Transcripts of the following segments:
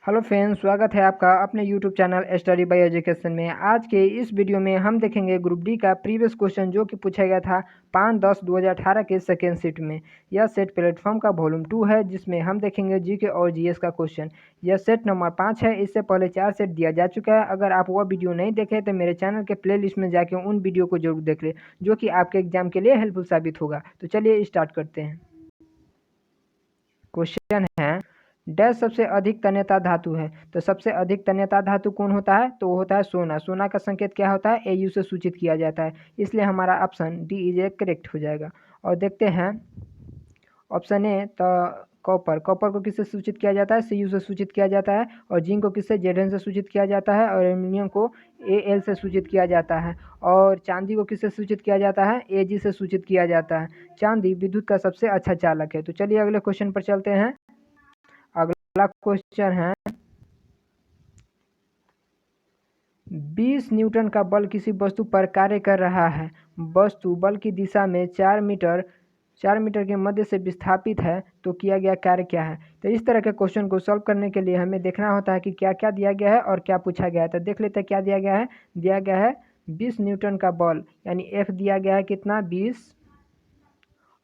Hello friends, स्वागत है आपका अपने YouTube channel study bye education में। आज के इस वीडियो में हम देखेंगे ग्रुप डी का प्रीवियस क्वेश्चन जो कि पूछा गया था 5/10/2018 के सेकेंड सेट में। यह सेट प्लेटफॉर्म का वॉल्यूम 2 है जिसमें हम देखेंगे जीके और जीएस का क्वेश्चन। यह सेट नंबर 5 है। इससे पहले 4 सेट दिया जा चुका है। अगर आप वह वीडियो नहीं देखे तो मेरे चैनल के प्ले लिस्ट में जाके उन वीडियो को जरूर देख ले, जो कि आपके एग्जाम के लिए हेल्पफुल साबित होगा। तो चलिए स्टार्ट करते हैं। क्वेश्चन है, डैश सबसे अधिक तन्यता धातु है। तो सबसे अधिक तन्यता धातु कौन होता है? तो वो होता है सोना। सोना का संकेत क्या होता है? AU से सूचित किया जाता है। इसलिए हमारा option D is a correct हो जाएगा। और देखते हैं ऑप्शन ए, तो कॉपर। कॉपर को किससे सूचित किया जाता है? CU से सूचित किया जाता है। और जिंक को किससे? Zn से सूचित किया जाता है। और एल्यूमिनियम को Al से सूचित किया जाता है। और चांदी को किससे सूचित किया जाता है? Ag से सूचित किया जाता है। चांदी विद्युत का सबसे अच्छा चालक है। तो चलिए अगले क्वेश्चन पर चलते हैं। अगला क्वेश्चन है, 20 न्यूटन का बल किसी वस्तु पर कार्य कर रहा है। वस्तु बल की दिशा में 4 मीटर के मध्य से विस्थापित है। तो किया गया कार्य क्या है? तो इस तरह के क्वेश्चन को सॉल्व करने के लिए हमें देखना होता है कि क्या क्या दिया गया है और क्या पूछा गया है। तो देख लेते हैं क्या दिया गया है। दिया गया है 20 न्यूटन का बल, यानी F दिया गया है कितना? 20।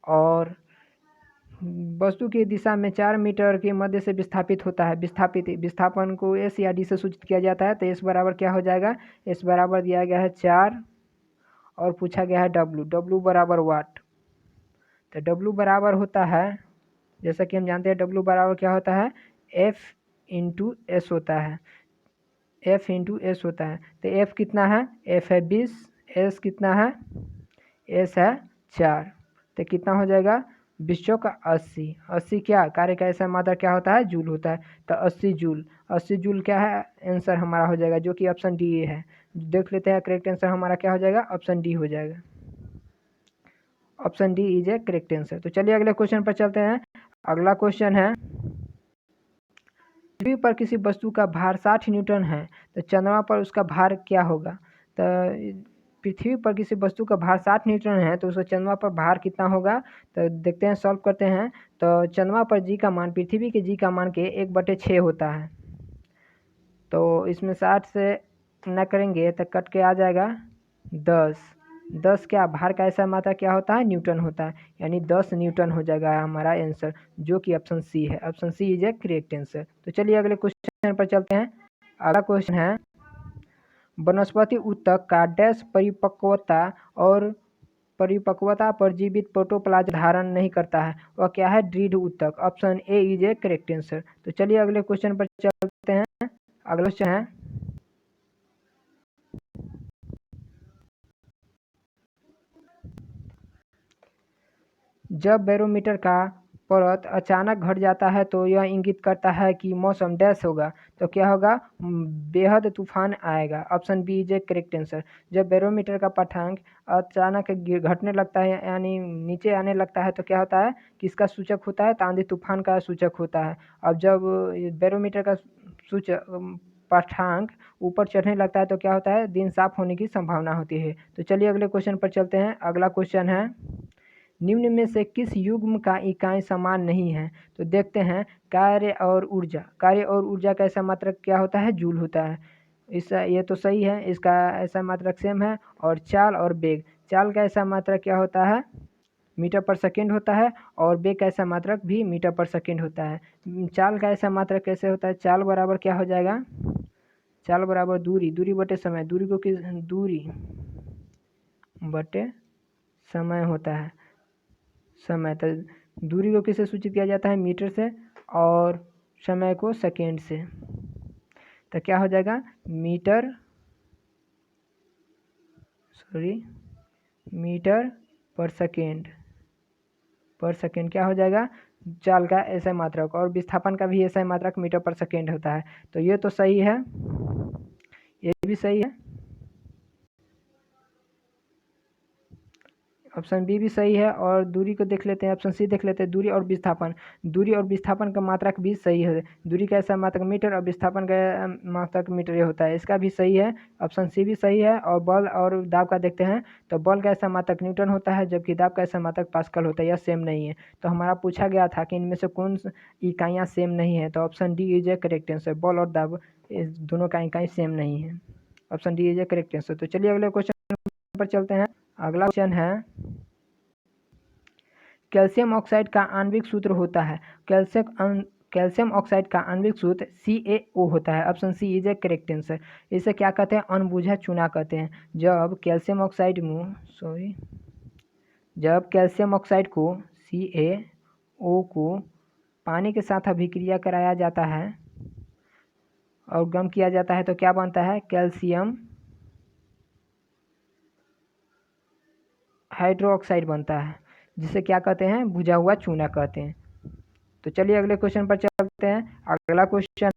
और वस्तु की दिशा में 4 मीटर के मध्य से विस्थापित होता है। विस्थापन को S या D से सूचित किया जाता है। तो S बराबर क्या हो जाएगा? S बराबर दिया गया है 4 और पूछा गया है W बराबर वाट। तो W बराबर होता है, जैसा कि हम जानते हैं W बराबर क्या होता है? F इंटू S होता है। F इंटू S होता है। तो F कितना है? F है 20, S कितना है? S है 4। तो कितना हो जाएगा? 20 का 80। 80 क्या कार्य का ऐसा मात्रा क्या होता है? जूल होता है। तो 80 जूल। 80 जूल क्या है? आंसर हमारा हो जाएगा, जो कि ऑप्शन डी है। देख लेते हैं करेक्ट आंसर हमारा क्या हो जाएगा। ऑप्शन डी हो जाएगा। Option D is a correct answer. तो चलिए अगले क्वेश्चन पर चलते हैं। अगला क्वेश्चन है, पृथ्वी पर किसी वस्तु का भार 60 न्यूटन है। तो चंद्रमा पर उसका भार क्या होगा? तो पृथ्वी पर किसी वस्तु का भार 60 न्यूटन है तो उसका चंद्रमा पर भार कितना होगा? तो देखते हैं, सॉल्व करते हैं। तो चंद्रमा पर जी का मान पृथ्वी के जी का मान के 1/6 होता है। तो इसमें 60 से न करेंगे तो कट के आ जाएगा 10। 10 क्या भार का ऐसा मात्रा क्या होता है? न्यूटन होता है, यानी 10 न्यूटन हो जाएगा हमारा आंसर, जो कि ऑप्शन सी है। Option C is a correct answer. तो चलिए अगले क्वेश्चन पर चलते हैं। अगला क्वेश्चन है, वनस्पति ऊतक का डैश परिपक्वता पर जीवित प्रोटोप्लाज्म धारण नहीं करता है। वह क्या है? दृढ़ ऊतक। Option A is a correct answer. तो चलिए अगले क्वेश्चन पर चलते हैं। अगला क्वेश्चन है, जब बैरोमीटर का परत अचानक घट जाता है तो यह इंगित करता है कि मौसम डैश होगा। तो क्या होगा? बेहद तूफान आएगा। Option B is a correct answer. जब बैरोमीटर का पाठ्यांक अचानक घटने लगता है, यानी नीचे आने लगता है, तो क्या होता है? किसका सूचक होता है? तो आंधी तूफान का सूचक होता है। अब जब बैरोमीटर का सूचक पाठ्यांक ऊपर चढ़ने लगता है तो क्या होता है? दिन साफ होने की संभावना होती है। तो चलिए अगले क्वेश्चन पर चलते हैं। अगला क्वेश्चन है, निम्न में से किस युग्म का इकाई समान नहीं है? तो देखते हैं, कार्य और ऊर्जा। कार्य और ऊर्जा का ऐसा मात्रक क्या होता है? जूल होता है। ये तो सही है, इसका ऐसा मात्रक सेम है। और चाल और वेग, चाल का ऐसा मात्रक क्या होता है? मीटर पर सेकेंड होता है। और वेग का ऐसा मात्रक भी मीटर पर सेकेंड होता है। चाल का ऐसा मात्रक कैसे होता है? चाल बराबर क्या हो जाएगा? चाल बराबर दूरी बटे समय। दूरी बटे समय होता है। समय, तो दूरी को किससे सूचित किया जाता है? मीटर से। और समय को सेकेंड से। तो क्या हो जाएगा? मीटर पर सेकेंड क्या हो जाएगा? चाल का ऐसा मात्रक। और विस्थापन का भी ऐसा मात्रक मीटर पर सेकेंड होता है। तो ये तो सही है, ये भी सही है। ऑप्शन बी भी सही है। और दूरी को देख लेते हैं, ऑप्शन सी देख लेते हैं, दूरी और विस्थापन। दूरी और विस्थापन का मात्रक भी सही है। दूरी का ऐसा मात्रक मीटर और विस्थापन का मात्रक मीटर ये होता है, इसका भी सही है। ऑप्शन सी भी सही है। और बल और दाब का देखते हैं तो बल का ऐसा मात्रक न्यूटन होता है, जबकि दाब का ऐसा मात्रक पास्कल होता है। यह सेम नहीं है। तो हमारा पूछा गया था कि इनमें से कौन इकाइयाँ सेम नहीं है, तो option D is a correct answer. बल और दाब इस दोनों का इकाई सेम नहीं है। Option D is a correct answer. तो चलिए अगले क्वेश्चन पर चलते हैं। अगला क्वेश्चन है, कैल्शियम ऑक्साइड का आणविक सूत्र होता है। कैल्शियम ऑक्साइड का आणविक सूत्र CaO होता है। Option C is a correct answer. इसे क्या कहते हैं? अनबुझा चूना कहते हैं। जब कैल्शियम ऑक्साइड को CaO को पानी के साथ अभिक्रिया कराया जाता है और गर्म किया जाता है तो क्या बनता है? कैल्शियम हाइड्रोक्साइड बनता है, जिसे क्या कहते हैं? बुझा हुआ चूना कहते हैं। तो चलिए अगले क्वेश्चन पर चलते हैं। अगला क्वेश्चन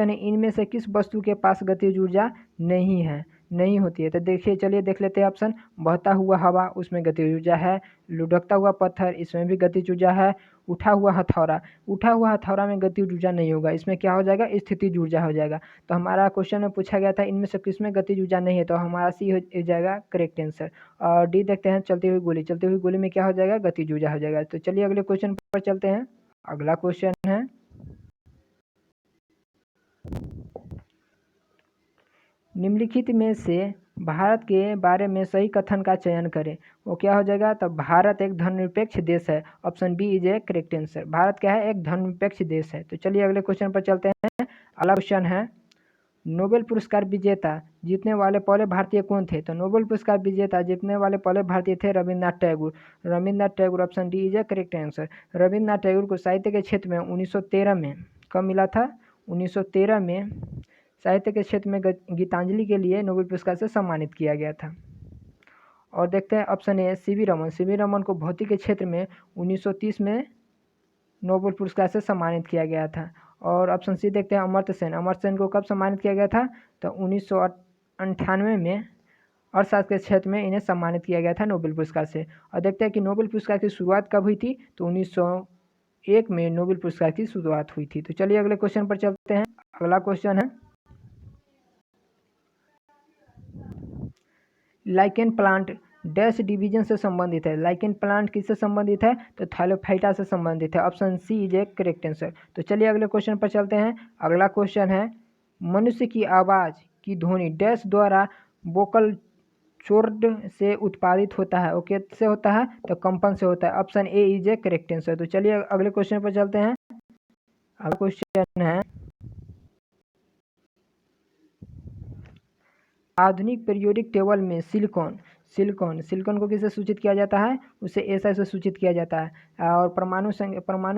है, इनमें से किस वस्तु के पास गतिज ऊर्जा नहीं होती है? तो देखिए, चलिए देख लेते हैं ऑप्शन। बहता हुआ हवा, उसमें गतिज ऊर्जा है। लुढ़कता हुआ पत्थर, इसमें भी गतिज ऊर्जा है। उठा हुआ हथौड़ा में गतिज ऊर्जा नहीं होगा, इसमें क्या हो जाएगा? स्थितिज ऊर्जा हो जाएगा। तो हमारा क्वेश्चन में पूछा गया था इनमें से किसमें गतिज ऊर्जा नहीं है, तो हमारा सी हो जाएगा करेक्ट आंसर। और डी देखते हैं, चलती हुई गोली में क्या हो जाएगा? गतिज ऊर्जा हो जाएगा। तो चलिए अगले क्वेश्चन पर चलते हैं। अगला क्वेश्चन है, निम्नलिखित में से भारत के बारे में सही कथन का चयन करें। वो क्या हो जाएगा? तो भारत एक धर्मनिरपेक्ष देश है। Option B is a correct answer. Bharat क्या है? एक धर्मनिरपेक्ष देश है। तो चलिए अगले क्वेश्चन पर चलते हैं। अगला क्वेश्चन है, नोबेल पुरस्कार विजेता जीतने वाले पहले भारतीय कौन थे? तो नोबेल पुरस्कार विजेता जीतने वाले पहले भारतीय थे Rabindranath Tagore. Option D is a correct answer. Rabindranath Tagore को साहित्य के क्षेत्र में 1913 में कब मिला था? 1913 में साहित्य के क्षेत्र में गीतांजलि के लिए नोबेल पुरस्कार से सम्मानित किया गया था। और देखते हैं ऑप्शन ए, सीवी रमन को भौतिक के क्षेत्र में 1930 में नोबेल पुरस्कार से सम्मानित किया गया था। और ऑप्शन सी देखते हैं, अमर्त्य सेन को कब सम्मानित किया गया था? तो 1998 में अर्थशास्त्र के क्षेत्र में इन्हें सम्मानित किया गया था नोबेल पुरस्कार से। और देखते हैं कि नोबेल पुरस्कार की शुरुआत कब हुई थी? तो 1901 में नोबेल पुरस्कार की शुरुआत हुई थी। तो चलिए अगले क्वेश्चन पर चलते हैं। अगला क्वेश्चन है, लाइकेन प्लांट डैश डिवीजन से संबंधित है। लाइकेन प्लांट किससे संबंधित है? तो थैलोफाइटा से संबंधित है। Option C is a correct answer. तो चलिए अगले क्वेश्चन पर चलते हैं। अगला क्वेश्चन है, मनुष्य की आवाज़ की ध्वनि डैश द्वारा वोकल चोर्ड से उत्पादित होता है। ओके, से होता है तो कंपन से होता है। Option A is a correct answer. तो चलिए अगले क्वेश्चन पर चलते हैं। अगला क्वेश्चन है, आधुनिक पीरियोडिक टेबल में सिलिकॉन को किससे सूचित किया जाता है? उसे SI से सूचित किया जाता है। और परमाणु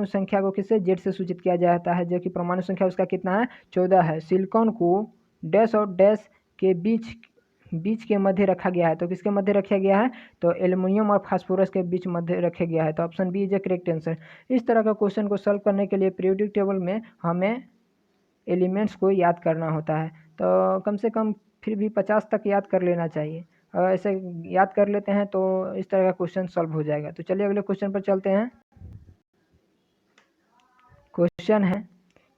संख्या को किससे? Z से सूचित किया जाता है, जो कि परमाणु संख्या उसका कितना है? 14 है। सिलिकॉन को डैश और डैश के बीच के मध्य रखा गया है। तो किसके मध्य रखा गया है? तो एल्युमिनियम और फास्फोरस के बीच मध्य रखा गया है। तो option B is a correct answer. इस तरह का क्वेश्चन को सॉल्व करने के लिए पीरियोडिक टेबल में हमें एलिमेंट्स को याद करना होता है। तो कम से कम फिर भी 50 तक याद कर लेना चाहिए। अगर ऐसे याद कर लेते हैं तो इस तरह का क्वेश्चन सॉल्व हो जाएगा। तो चलिए अगले क्वेश्चन पर चलते हैं। क्वेश्चन है,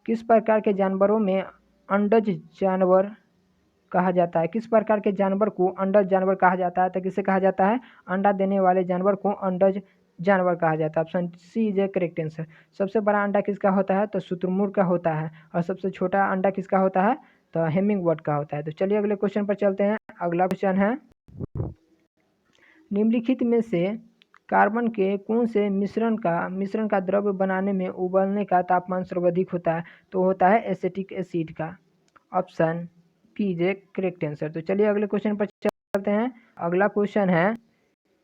किस प्रकार के जानवरों में अंडज जानवर कहा जाता है? किस प्रकार के जानवर को अंडज जानवर कहा जाता है? तो किसे कहा जाता है? अंडा देने वाले जानवर को अंडज जानवर कहा जाता है। Option C is a correct answer. सबसे बड़ा अंडा किसका होता है? तो शुतुरमुर्ग का होता है। और सबसे छोटा अंडा किसका होता है? तो हेमिंग बर्ड का होता है। तो चलिए अगले क्वेश्चन पर चलते हैं। अगला क्वेश्चन है, निम्नलिखित में से कार्बन के कौन से मिश्रण का द्रव्य बनाने में उबलने का तापमान सर्वाधिक होता है? तो होता है एसिटिक एसिड का। Option P is a correct answer. तो चलिए अगले क्वेश्चन पर चलते हैं। अगला क्वेश्चन है,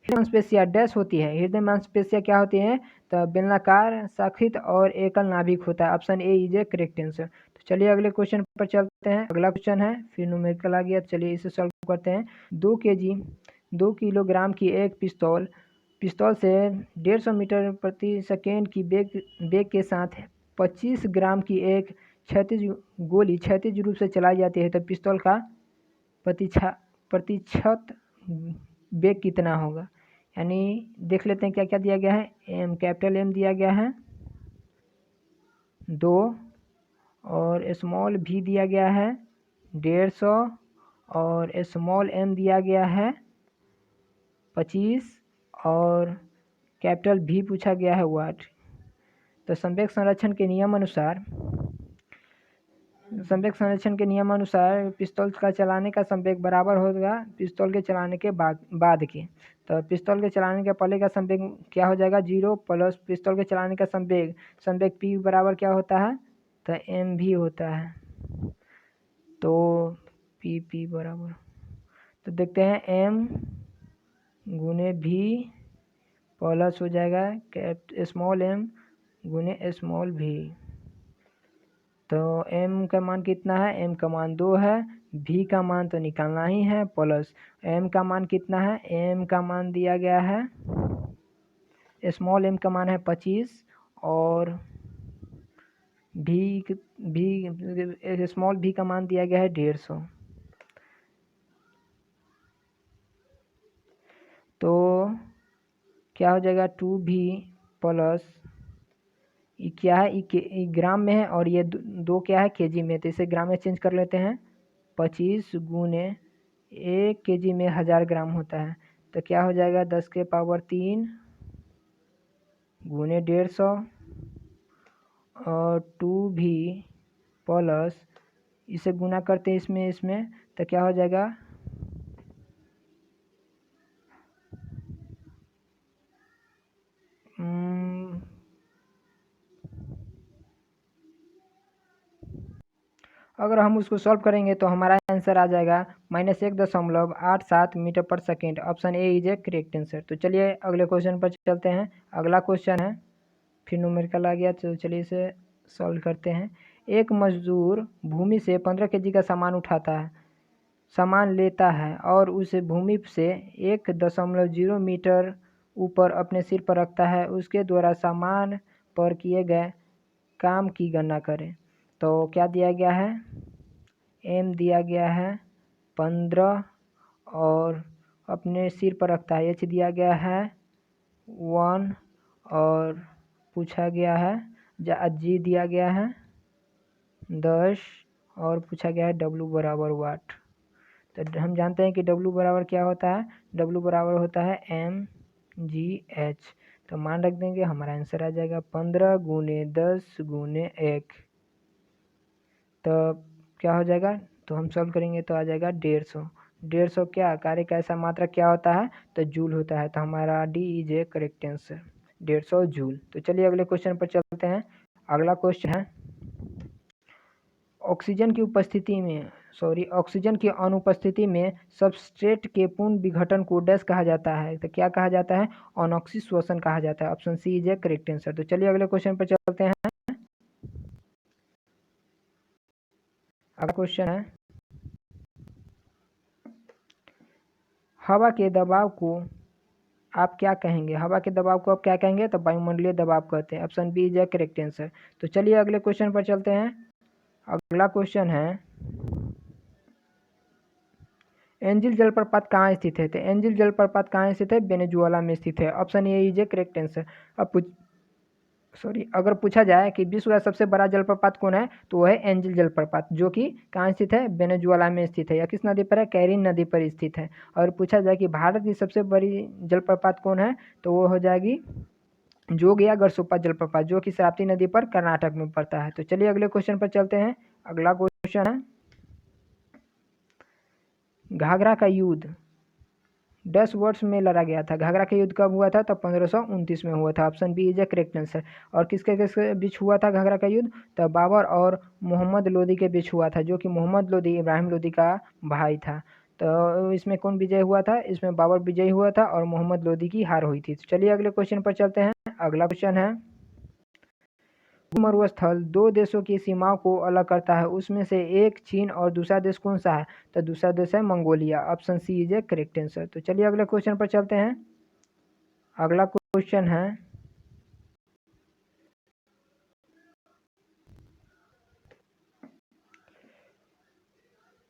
हृदय मांसपेशियां डैश होती है। हृदय मांसपेशियां क्या होती हैं? तो बेलनाकार, शाखित और एकल नाभिक होता है। Option A is a correct answer. तो चलिए अगले क्वेश्चन पर चलते हैं। अगला क्वेश्चन है, फिर न्यूमेरिकल आ गया, चलिए इसे सॉल्व करते हैं। 2 किलोग्राम की एक पिस्तौल से 150 मीटर प्रति सेकेंड की वेग के साथ 25 ग्राम की एक गोली क्षैतिज रूप से चलाई जाती है तो पिस्तौल का प्रतिशत वेग कितना होगा। यानी देख लेते हैं क्या क्या दिया गया है। एम, कैपिटल एम दिया गया है 2 और स्मॉल भी दिया गया है 150 और स्मॉल एम दिया गया है 25 और कैपिटल भी पूछा गया है वाट। तो संवेग संरक्षण के नियम अनुसार पिस्तौल का चलाने का संवेग बराबर होगा पिस्तौल के चलाने के बाद के। तो पिस्तौल के चलाने के पहले का संवेग क्या हो जाएगा 0 प्लस पिस्तौल के चलाने का संवेग p बराबर क्या होता है तो m भी होता है। तो p बराबर तो देखते हैं m गुने v प्लस हो जाएगा स्मॉल m गुने स्मॉल v। तो m का मान कितना है m का मान 2 है v का मान तो निकालना ही है प्लस m का मान कितना है m का मान दिया गया है स्मॉल m का मान है 25 और स्मॉल v का मान दिया गया है 150। तो क्या हो जाएगा 2v प्लस ये क्या है ये ग्राम में है और ये 2 क्या है केजी में। तो इसे ग्राम में चेंज कर लेते हैं 25 गुने 1 केजी में 1000 ग्राम होता है। तो क्या हो जाएगा 10 के पावर 3 गुने 150 और 2v प्लस इसे गुना करते हैं इसमें तो क्या हो जाएगा अगर हम उसको सॉल्व करेंगे तो हमारा आंसर आ जाएगा -1.87 मीटर पर second. Option A is a correct answer. तो चलिए अगले क्वेश्चन पर चलते हैं। अगला क्वेश्चन है फिर न्यूमेरिकल आ गया तो चलिए इसे सॉल्व करते हैं। एक मजदूर भूमि से 15 केजी का सामान लेता है और उसे भूमि से 1.0 मीटर ऊपर अपने सिर पर रखता है। उसके द्वारा सामान पर किए गए काम की गणना करें। तो क्या दिया गया है m दिया गया है 15 और अपने सिर पर रखता है h दिया गया है 1 और पूछा गया है g दिया गया है 10 और पूछा गया है w बराबर वाट। तो हम जानते हैं कि w बराबर क्या होता है w बराबर होता है mgh। तो मान रख देंगे हमारा आंसर आ जाएगा 15 गुने 10 गुने 1। तो क्या हो जाएगा तो हम सॉल्व करेंगे तो आ जाएगा 150 क्या कार्य का ऐसा मात्रा क्या होता है तो जूल होता है। तो हमारा D is a correct answer 150 joule. तो चलिए अगले क्वेश्चन पर चलते हैं। अगला क्वेश्चन है ऑक्सीजन की अनुपस्थिति में सबस्ट्रेट के पूर्ण विघटन को डैश कहा जाता है। तो क्या कहा जाता है अनॉक्सी श्वसन कहा जाता है। Option C is a correct answer. तो चलिए अगले क्वेश्चन पर चलते हैं। अगला क्वेश्चन है हवा के दबाव को आप क्या कहेंगे। हवा के दबाव को आप क्या कहेंगे तो वायुमंडलीय दबाव कहते हैं। Option B is a correct answer. तो चलिए अगले क्वेश्चन पर चलते हैं। अगला क्वेश्चन है एंजिल जलप्रपात कहाँ स्थित है। तो एंजिल जलप्रपात कहाँ स्थित है वेनेजुएला में स्थित है। Option A is a correct answer. अगर पूछा जाए कि विश्व का सबसे बड़ा जलप्रपात कौन है तो वह है एंजिल जलप्रपात जो कि कहाँ स्थित है वेनेजुएला में स्थित है। या किस नदी पर है कैरिन नदी पर स्थित है। और पूछा जाए कि भारत की सबसे बड़ी जलप्रपात कौन है तो वो हो जाएगी जोग या गरसोप्पा जलप्रपात जो कि शरावती नदी पर कर्नाटक में पड़ता है। तो चलिए अगले क्वेश्चन पर चलते हैं। अगला क्वेश्चन है घाघरा का युद्ध 10 वर्ष में लड़ा गया था। घाघरा का युद्ध कब हुआ था तो 1529 में हुआ था। Option B is a correct answer. और किसके बीच हुआ था घाघरा का युद्ध तो बाबर और मोहम्मद लोदी के बीच हुआ था जो कि मोहम्मद लोदी इब्राहिम लोदी का भाई था। तो इसमें कौन विजय हुआ था इसमें बाबर विजयी हुआ था और मोहम्मद लोदी की हार हुई थी। तो चलिए अगले क्वेश्चन पर चलते हैं। अगला क्वेश्चन है मरुस्थल 2 देशों की सीमाओं को अलग करता है उसमें से एक चीन और दूसरा देश कौन सा है तो दूसरा देश है Mongolia. Option C is a correct answer. तो चलिए अगले क्वेश्चन पर चलते हैं। अगला क्वेश्चन है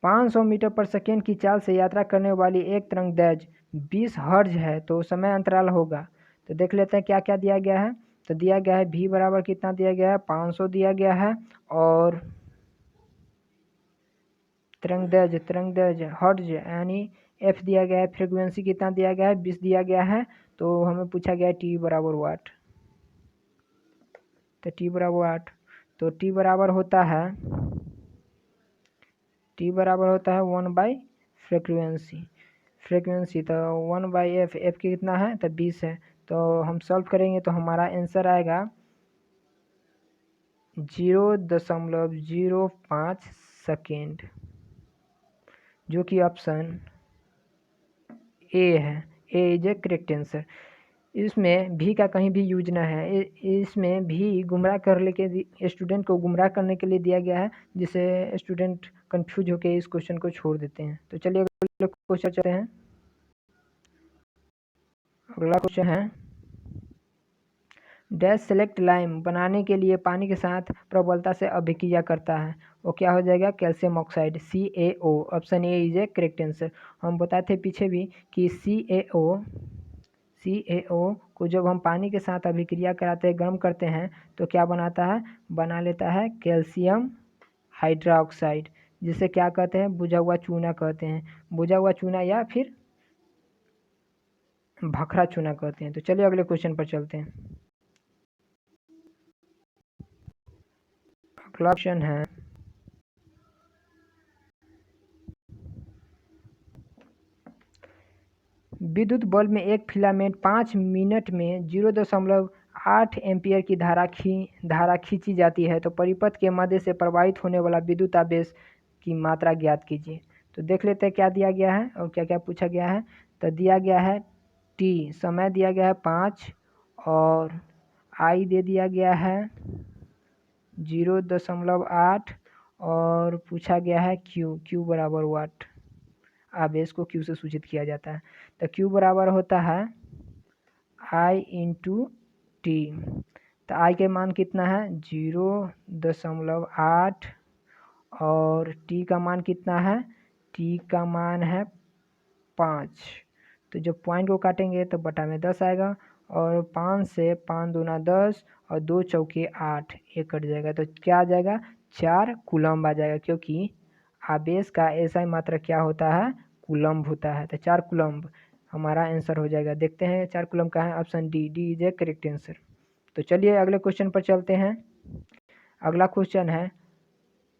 500 मीटर पर सेकेंड की चाल से यात्रा करने वाली एक तरंगदैर्घ्य 20 हर्ट्ज है तो समय अंतराल होगा। तो देख लेते हैं क्या क्या दिया गया है। तो दिया गया है v बराबर कितना दिया गया है, 500 दिया गया है, और तरंगदैर्घ्य हर्ट्ज यानी f दिया गया है, फ्रीक्वेंसी कितना दिया गया है, 20 दिया गया है। तो हमें पूछा गया है t बराबर वाट। तो t बराबर वाट, तो t बराबर होता है 1/फ्रीक्वेंसी। तो 1/f, f की कितना है तो 20 है। तो हम सॉल्व करेंगे तो हमारा आंसर आएगा 0.05 सेकेंड, जो कि ऑप्शन ए है। ए इज ए करेक्ट आंसर। इसमें भी का कहीं भी यूज ना है। इसमें भी गुमराह कर लेके स्टूडेंट को गुमराह करने के लिए दिया गया है, जिससे स्टूडेंट कंफ्यूज होकर इस क्वेश्चन को छोड़ देते हैं। तो चलिए अगले क्वेश्चन चलते हैं। अगला क्वेश्चन है डैश सेलेक्ट लाइम बनाने के लिए पानी के साथ प्रबलता से अभिक्रिया करता है, वो क्या हो जाएगा, calcium oxide CaO। Option A is a correct answer. हम बताए थे पीछे भी कि CaO को जब हम पानी के साथ अभिक्रिया कराते हैं, गर्म करते हैं, तो क्या बनाता है, बना लेता है कैल्शियम हाइड्रोक्साइड, जिसे क्या कहते हैं, बुझा हुआ चूना कहते हैं। बुझा हुआ चूना या फिर भखरा चूना कहते हैं। तो चलिए अगले क्वेश्चन पर चलते हैं। अगला क्वेश्चन है विद्युत बल्ब में एक फिलामेंट 5 मिनट में 0.8 एम्पियर की धारा खींची जाती है, तो परिपथ के मध्य से प्रवाहित होने वाला विद्युत आवेश की मात्रा ज्ञात कीजिए। तो देख लेते हैं क्या दिया गया है और क्या क्या पूछा गया है। तो दिया गया है t, समय दिया गया है 5, और I दे दिया गया है 0.8, और पूछा गया है Q बराबर वाट। आवेश को Q से सूचित किया जाता है। तो Q बराबर होता है I इंटू टी। तो I के मान कितना है 0.8, और T का मान कितना है, T का मान है 5। तो जब पॉइंट को काटेंगे तो बटा में 10 आएगा, और 5 से 5 दूना 10 और 2 चौके 8, ये कट जाएगा। तो क्या आ जाएगा, 4 कूलम्ब आ जाएगा, क्योंकि आवेश का एसआई मात्रा क्या होता है, कूलम्ब होता है। तो 4 कूलम्ब हमारा आंसर हो जाएगा। देखते हैं 4 कूलम्ब का है, option D is a correct answer. तो चलिए अगले क्वेश्चन पर चलते हैं। अगला क्वेश्चन है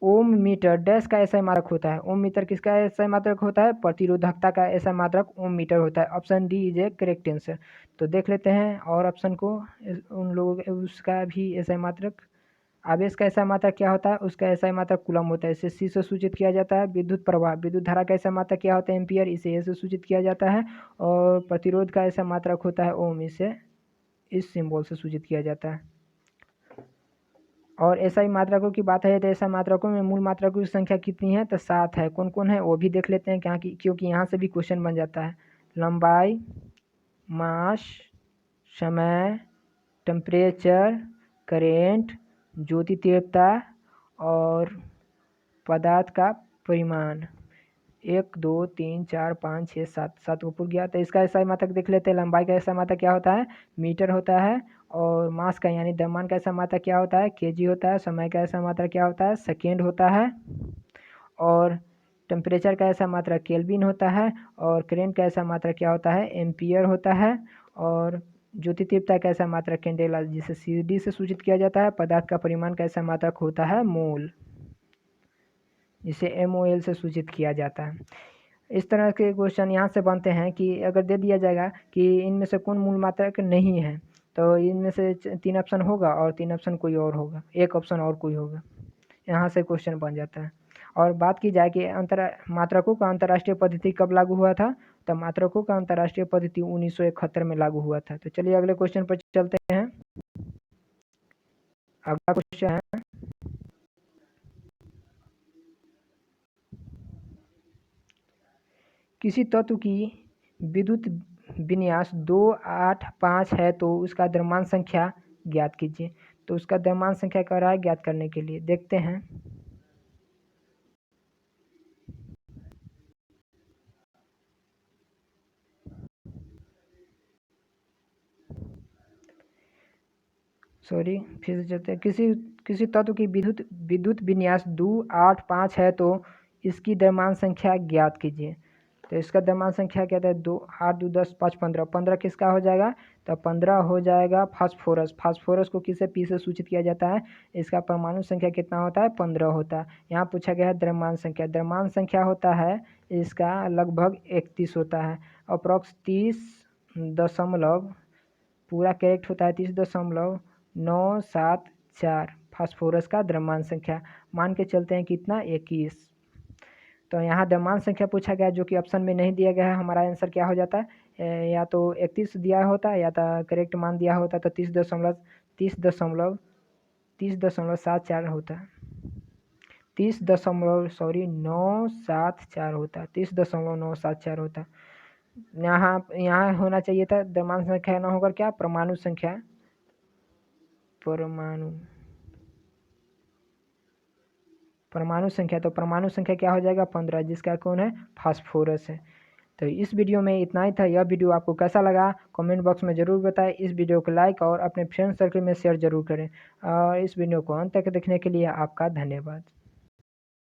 ओम मीटर डैश का एसआई मात्रक होता है। ओम मीटर किसका एसआई मात्रक होता है, प्रतिरोधकता का एसआई मात्रक ओम मीटर होता है। Option D is a correct answer. तो देख लेते हैं और ऑप्शन को, उन लोगों के उसका भी एसआई मात्रक, आवेश का एसआई मात्रक क्या होता है, उसका एसआई मात्रक कूलम होता है, इसे सी से सूचित किया जाता है। विद्युत प्रवाह, विद्युत धारा का एसआई मात्रक क्या होता है, एम्पियर, इसे ए से सूचित किया जाता है। और प्रतिरोध का एसआई मात्रक होता है ओम, इसे इस सिंबल से सूचित किया जाता है। और एसआई मात्रकों की बात है तो एसआई मात्रकों में मूल मात्रकों की संख्या कितनी है, तो 7 है। कौन कौन है वो भी देख लेते हैं, क्योंकि यहाँ से भी क्वेश्चन बन जाता है। लंबाई, मास, समय, टेम्परेचर, करेंट, ज्योति तीव्रता और पदार्थ का परिमाण। 1 2 3 4 5 6 7 को पूरा गया। तो इसका एसआई मात्रक देख लेते हैं। लंबाई का एसआई मात्रक क्या होता है, मीटर होता है। और मास का यानी द्रव्यमान का एसआई मात्रक क्या होता है, केजी होता है। समय का एसआई मात्रक क्या होता है, सेकेंड होता है। और टेम्परेचर का एसआई मात्रक केल्विन होता है। और करेंट का एसआई मात्रक क्या होता है, एम्पियर होता है। और ज्योति तीव्रता का एसआई मात्रक कैंडेला, जिसे CD से सूचित किया जाता है। पदार्थ का परिमाण का एसआई मात्रक होता है मोल, जिसे MOL से सूचित किया जाता है। इस तरह के क्वेश्चन यहाँ से बनते हैं कि अगर दे दिया जाएगा कि इनमें से कौन मूल मात्रक नहीं है, तो इनमें से 3 ऑप्शन होगा और 3 ऑप्शन कोई और होगा, एक ऑप्शन और कोई होगा। यहाँ से क्वेश्चन बन जाता है। और बात की जाए कि मात्रकों का अंतर्राष्ट्रीय पद्धति कब लागू हुआ था, तो मात्रकों का अंतर्राष्ट्रीय पद्धति 1971 में लागू हुआ था। तो चलिए अगले क्वेश्चन पर चलते हैं। अगला क्वेश्चन है किसी तत्व की विद्युत विन्यास 285 है तो उसका द्रव्यमान संख्या ज्ञात कीजिए। तो उसका द्रव्यमान संख्या कह रहा है ज्ञात करने के लिए, देखते हैं। सॉरी फिर से चलते हैं। किसी किसी तत्व की विद्युत विद्युत विन्यास 2 8 5 है तो इसकी द्रव्यमान संख्या ज्ञात कीजिए। तो इसका द्रव्यमान संख्या क्या था, 2 8 2 10 5 15। 15 किसका हो जाएगा, तो 15 हो जाएगा फास्फोरस। फास्फोरस को किससे, पी से सूचित किया जाता है। इसका परमाणु संख्या कितना होता है, 15 होता है। यहाँ पूछा गया है द्रव्यमान संख्या। द्रव्यमान संख्या होता है इसका लगभग 31 होता है। अप्रॉक्स 30 पूरा करेक्ट होता है 30.974 फास्फोरस का द्रव्यमान संख्या। मान के चलते हैं कितना, 21। तो यहाँ द्रव्यमान संख्या पूछा गया जो कि ऑप्शन में नहीं दिया गया है। हमारा आंसर क्या हो जाता है, या तो 31 दिया होता है या तो करेक्ट मान दिया होता तो 30.74 होता है। 974 होता है। 30.974 होता है। यहाँ होना चाहिए था द्रव्यमान संख्या ना होकर क्या, परमाणु संख्या। परमाणु संख्या, तो परमाणु संख्या क्या हो जाएगा, 15, जिसका कौन है, फास्फोरस है। तो इस वीडियो में इतना ही था। यह वीडियो आपको कैसा लगा कमेंट बॉक्स में ज़रूर बताएं। इस वीडियो को लाइक और अपने फ्रेंड सर्कल में शेयर ज़रूर करें। और इस वीडियो को अंत तक देखने के लिए आपका धन्यवाद।